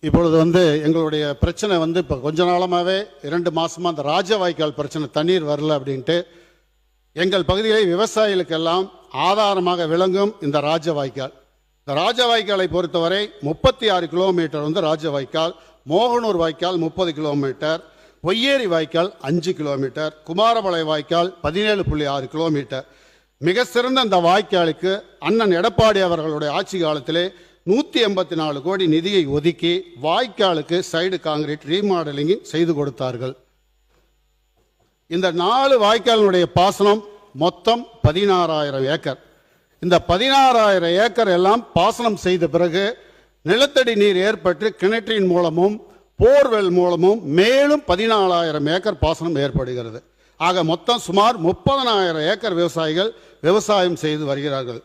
இப்பொழுது எங்களுடைய பிரச்சனை இப்போ கொஞ்ச நாளமாகவே 2 மாதமாக அந்த ராஜவாய்க்கால் பிரச்சனை, தண்ணீர் வரல அப்படின்ட்டு. எங்கள் பகுதியிலே விவசாயிகளுக்கெல்லாம் ஆதாரமாக விளங்கும் இந்த ராஜவாய்க்கால். இந்த ராஜவாய்க்காலை பொறுத்தவரை 36 கிலோமீட்டர் ராஜவாய்க்கால், மோகனூர் வாய்க்கால் 30 கிலோமீட்டர், பொய்யேரி வாய்க்கால் 5 கிலோமீட்டர், குமாரபாளைய வாய்க்கால் 17.6 கிலோமீட்டர். மிக சிறந்த இந்த வாய்க்காலுக்கு அண்ணன் எடப்பாடி அவர்களுடைய ஆட்சி காலத்திலே 184 கோடி நிதியை ஒதுக்கி வாய்க்காலுக்கு சைடு காங்கிரீட் ரீமாடலிங் செய்து கொடுத்தார்கள். இந்த 4 வாய்க்காலினுடைய பாசனம் மொத்தம் 16,000 ஏக்கர். இந்த 16,000 ஏக்கர் எல்லாம் பாசனம் செய்த பிறகு நிலத்தடி நீர் ஏற்பட்டு கிணற்றின் மூலமும் போர்வெல் மூலமும் மேலும் 14,000 ஏக்கர் பாசனம் ஏற்படுகிறது. ஆக மொத்தம் சுமார் 30,000 ஏக்கர் விவசாயிகள் விவசாயம் செய்து வருகிறார்கள்.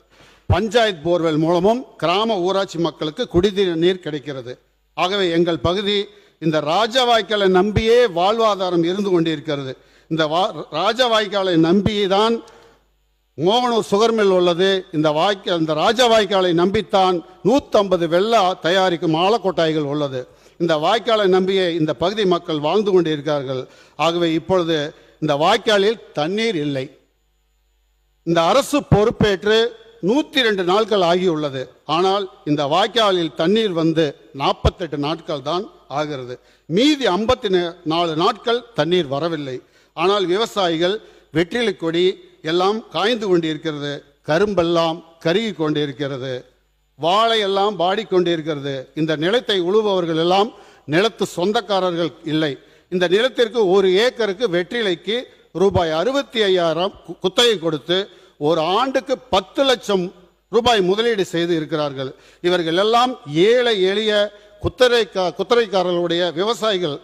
பஞ்சாயத்து போர்வெல் மூலமும் கிராம ஊராட்சி மக்களுக்கு குடிநீர் நீர் கிடைக்கிறது. ஆகவே எங்கள் பகுதி இந்த ராஜவாய்க்காலை நம்பியே வாழ்வாதாரம் இருந்து கொண்டிருக்கிறது. இந்த ராஜவாய்க்காலை நம்பிதான் மோகனூர் சுகர் மில் உள்ளது. இந்த ராஜவாய்க்காலை நம்பித்தான் 150 வெள்ள தயாரிக்கும் ஆலக்கொட்டாய்கள் உள்ளது. இந்த வாய்க்காலை நம்பியே இந்த பகுதி மக்கள் வாழ்ந்து கொண்டிருக்கிறார்கள். ஆகவே இப்பொழுது இந்த வாய்க்காலில் தண்ணீர் இல்லை. இந்த அரசு பொறுப்பேற்று 102 நாட்கள் ஆகியுள்ளது. ஆனால் இந்த வாய்க்காலில் தண்ணீர் 48 நாட்கள் தான் ஆகிறது. மீதி 54 நாட்கள் தண்ணீர் வரவில்லை. ஆனால் விவசாயிகள் வெற்றிலை கொடி எல்லாம் காய்ந்து கொண்டிருக்கிறது, கரும்பெல்லாம் கருகி கொண்டிருக்கிறது, வாழை எல்லாம் பாடிக்கொண்டிருக்கிறது. இந்த நிலத்தை உழுபவர்கள் எல்லாம் நிலத்து சொந்தக்காரர்கள் இல்லை. இந்த நிலத்திற்கு 1 ஏக்கருக்கு வெற்றிலைக்கு ரூபாய் 65,000 குத்தகை கொடுத்து ஒரு ஆண்டுக்கு 10 லட்சம் ரூபாய் முதலீடு செய்து இருக்கிறார்கள். இவர்கள் எல்லாம் ஏழை எளிய குத்தகைக்காரர்களுடைய விவசாயிகள்.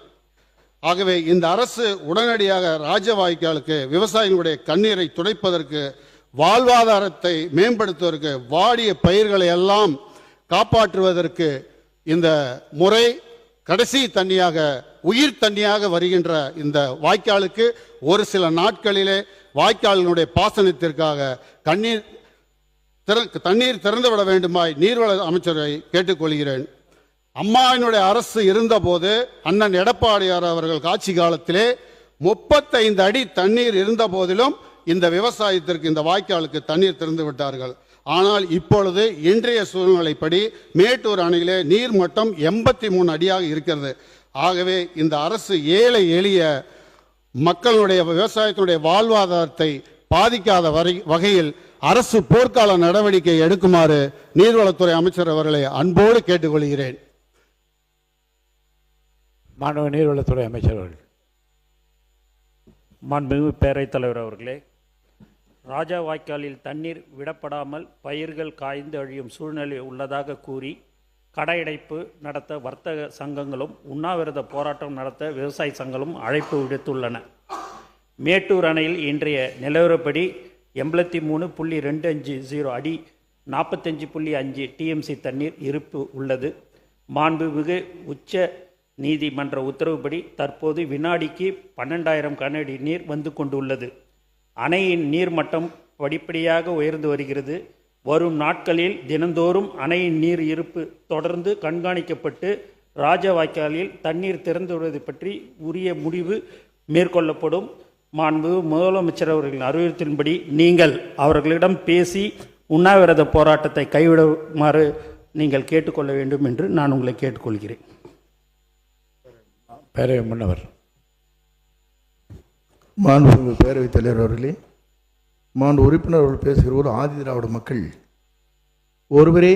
ஆகவே இந்த அரசு உடனடியாக ராஜவாய்க்காலுக்கு விவசாயிகளுடைய கண்ணீரை துடைப்பதற்கு, வாழ்வாதாரத்தை மேம்படுத்துவதற்கு, வாடிய பயிர்களை எல்லாம் காப்பாற்றுவதற்கு இந்த முறை கடைசி தண்ணியாக, உயிர் தண்ணியாக வருகின்ற இந்த வாய்க்காலுக்கு ஒரு சில நாட்களிலே வாய்க்காலினுடைய பாசனத்திற்காக தண்ணீர் திறந்துவிட வேண்டுமாய் நீர்வள அமைச்சரை கேட்டுக்கொள்கிறேன். அம்மாவினுடைய அரசு இருந்தபோது அண்ணன் எடப்பாடியார் அவர்கள் ஆட்சி காலத்திலே 35 அடி தண்ணீர் இருந்த போதிலும் இந்த விவசாயத்திற்கு, இந்த வாய்க்காலுக்கு தண்ணீர் திறந்து விட்டார்கள். ஆனால் இப்பொழுது இன்றைய சூழ்நிலைப்படி மேட்டூர் அணையிலே நீர் மட்டம் 83 அடியாக இருக்கிறது. ஆகவே இந்த அரசு ஏழை எளிய மக்களுடைய விவசாயத்தினுடைய வாழ்வாதாரத்தை பாதிக்காத வகையில் அரசு போர்க்கால நடவடிக்கை எடுக்குமாறு நீர்வளத்துறை அமைச்சர் அவர்களை அன்போடு கேட்டுக்கொள்கிறேன். மாண்பு நீர்வளத்துறை அமைச்சர் அவர்கள். மாண்புமிகு பேரவைத் தலைவர் அவர்களே, ராஜா வாய்க்காலில் தண்ணீர் விடப்படாமல் பயிர்கள் காய்ந்து அழியும் சூழ்நிலை உள்ளதாக கூறி கடையடைப்பு நடத்த வர்த்தக சங்கங்களும் உண்ணாவிரத போராட்டம் நடத்த விவசாய சங்கங்களும் அழைப்பு விடுத்துள்ளன. மேட்டூர் அணையில் இன்றைய நிலவரப்படி 83.250 அடி 45.5 டிஎம்சி தண்ணீர் இருப்பு உள்ளது. மாண்புமிகு உச்ச நீதிமன்ற உத்தரவுப்படி தற்போது வினாடிக்கு 12,000 கனஅடி நீர் வந்து கொண்டுள்ளது. அணையின் நீர்மட்டம் படிப்படியாக உயர்ந்து வருகிறது. வரும் நாட்களில் தினந்தோறும் அணையின் நீர் இருப்பு தொடர்ந்து கண்காணிக்கப்பட்டு ராஜவாய்க்காலில் தண்ணீர் திறந்து விடுவது பற்றி உரிய முடிவு மேற்கொள்ளப்படும். மாண்பு முதலமைச்சர் அவர்களின் அறிவுறுத்தின்படி நீங்கள் அவர்களிடம் பேசி உண்ணாவிரத போராட்டத்தை கைவிடுமாறு நீங்கள் கேட்டுக்கொள்ள வேண்டும் என்று நான் உங்களை கேட்டுக்கொள்கிறேன். பேரவை முன்னவர். மாண்பு பேரவைத் தலைவர் அவர்களே, மாண்பு உறுப்பினர் அவர்கள் பேசுகிற ஒரு ஆதி திராவிட மக்கள் ஒருவரே